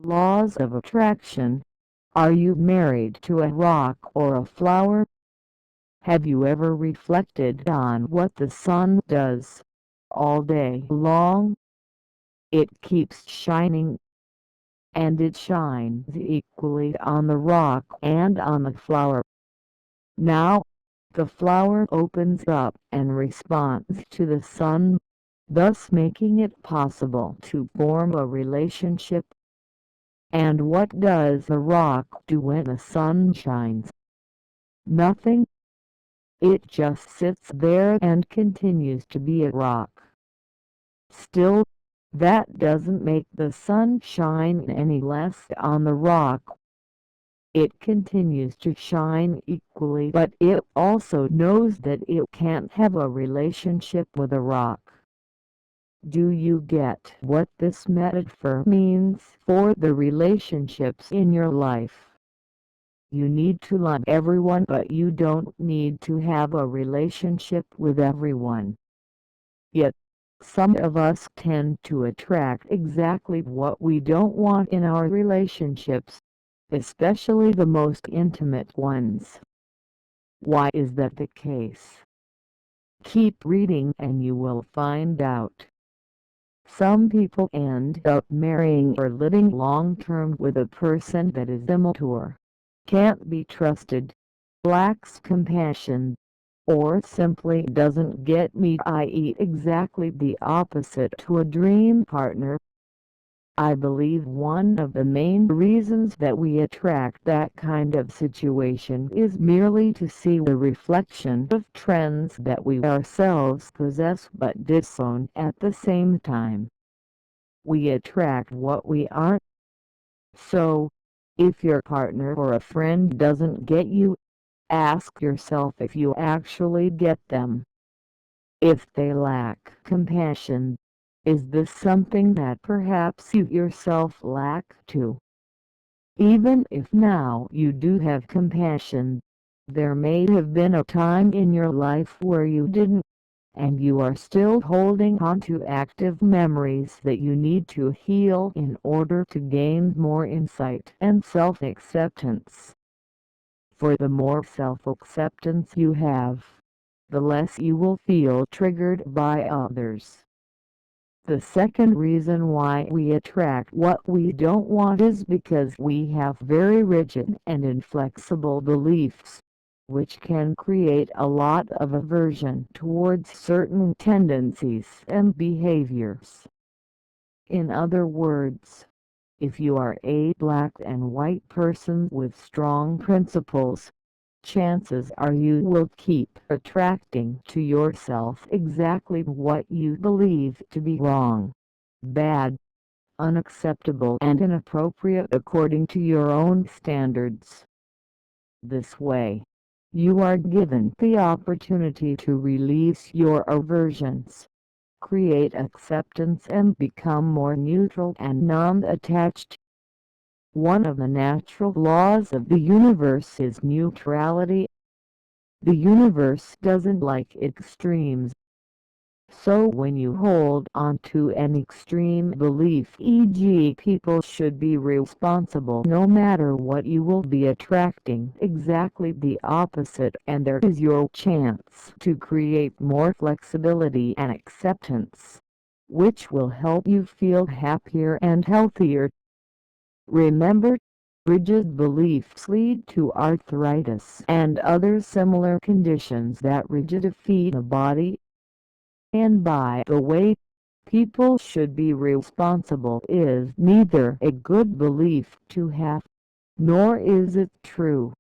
Laws of attraction. Are you married to a rock or a flower? Have you ever reflected on what the sun does all day long? It keeps shining, and it shines equally on the rock and on the flower. Now, the flower opens up and responds to the sun, thus making it possible to form a relationship. And what does the rock do when the sun shines? Nothing. It just sits there and continues to be a rock. Still, that doesn't make the sun shine any less on the rock. It continues to shine equally, but it also knows that it can't have a relationship with a rock. Do you get what this metaphor means for the relationships in your life? You need to love everyone, but you don't need to have a relationship with everyone. Yet, some of us tend to attract exactly what we don't want in our relationships, especially the most intimate ones. Why is that the case? Keep reading and you will find out. Some people end up marrying or living long-term with a person that is immature, can't be trusted, lacks compassion, or simply doesn't get me, i.e. exactly the opposite to a dream partner. I believe one of the main reasons that we attract that kind of situation is merely to see the reflection of trends that we ourselves possess but disown at the same time. We attract what we aren't. So, if your partner or a friend doesn't get you, ask yourself if you actually get them. If they lack compassion, is this something that perhaps you yourself lack too? Even if now you do have compassion, there may have been a time in your life where you didn't, and you are still holding on to active memories that you need to heal in order to gain more insight and self-acceptance. For the more self-acceptance you have, the less you will feel triggered by others. The second reason why we attract what we don't want is because we have very rigid and inflexible beliefs, which can create a lot of aversion towards certain tendencies and behaviors. In other words, if you are a black and white person with strong principles, chances are you will keep attracting to yourself exactly what you believe to be wrong, bad, unacceptable and inappropriate according to your own standards. This way, you are given the opportunity to release your aversions, create acceptance and become more neutral and non-attached. One of the natural laws of the universe is neutrality. The universe doesn't like extremes. So when you hold on to an extreme belief, e.g. people should be responsible no matter what, you will be attracting exactly the opposite, and there is your chance to create more flexibility and acceptance, which will help you feel happier and healthier. Remember, rigid beliefs lead to arthritis and other similar conditions that rigidify the body. And by the way, people should be responsible is neither a good belief to have, nor is it true.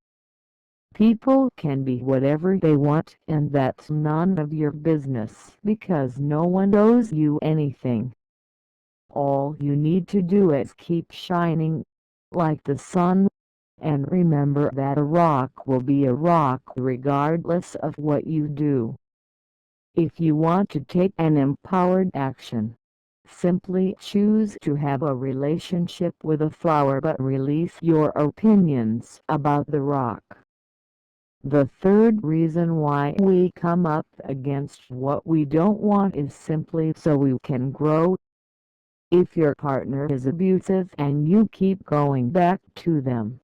People can be whatever they want, and that's none of your business because no one owes you anything. All you need to do is keep shining like the sun, and remember that a rock will be a rock regardless of what you do. If you want to take an empowered action, simply choose to have a relationship with a flower but release your opinions about the rock. The third reason why we come up against what we don't want is simply so we can grow. If your partner is abusive and you keep going back to them,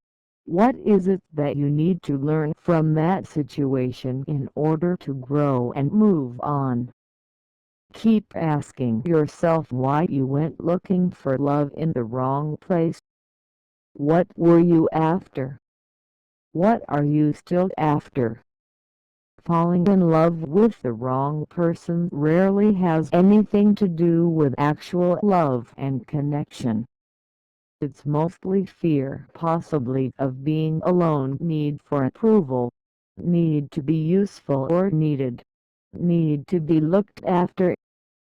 what is it that you need to learn from that situation in order to grow and move on? Keep asking yourself why you went looking for love in the wrong place. What were you after? What are you still after? Falling in love with the wrong person rarely has anything to do with actual love and connection. It's mostly fear, possibly of being alone, need for approval, need to be useful or needed, need to be looked after,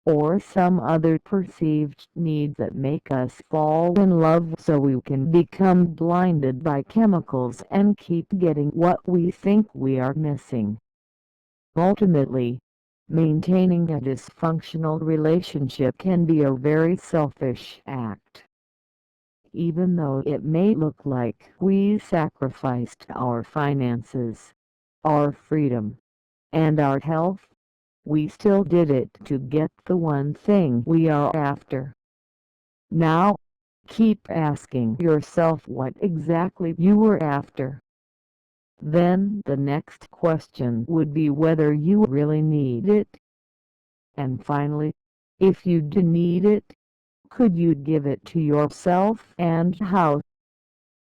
or some other perceived need that make us fall in love so we can become blinded by chemicals and keep getting what we think we are missing. Ultimately, maintaining a dysfunctional relationship can be a very selfish act. Even though it may look like we sacrificed our finances, our freedom, and our health, we still did it to get the one thing we are after. Now, keep asking yourself what exactly you were after. Then the next question would be whether you really need it. And finally, if you do need it, could you give it to yourself and how?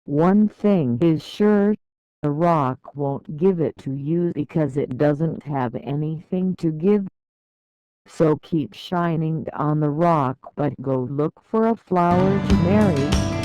One thing is sure, a rock won't give it to you because it doesn't have anything to give. So keep shining on the rock, but go look for a flower to marry.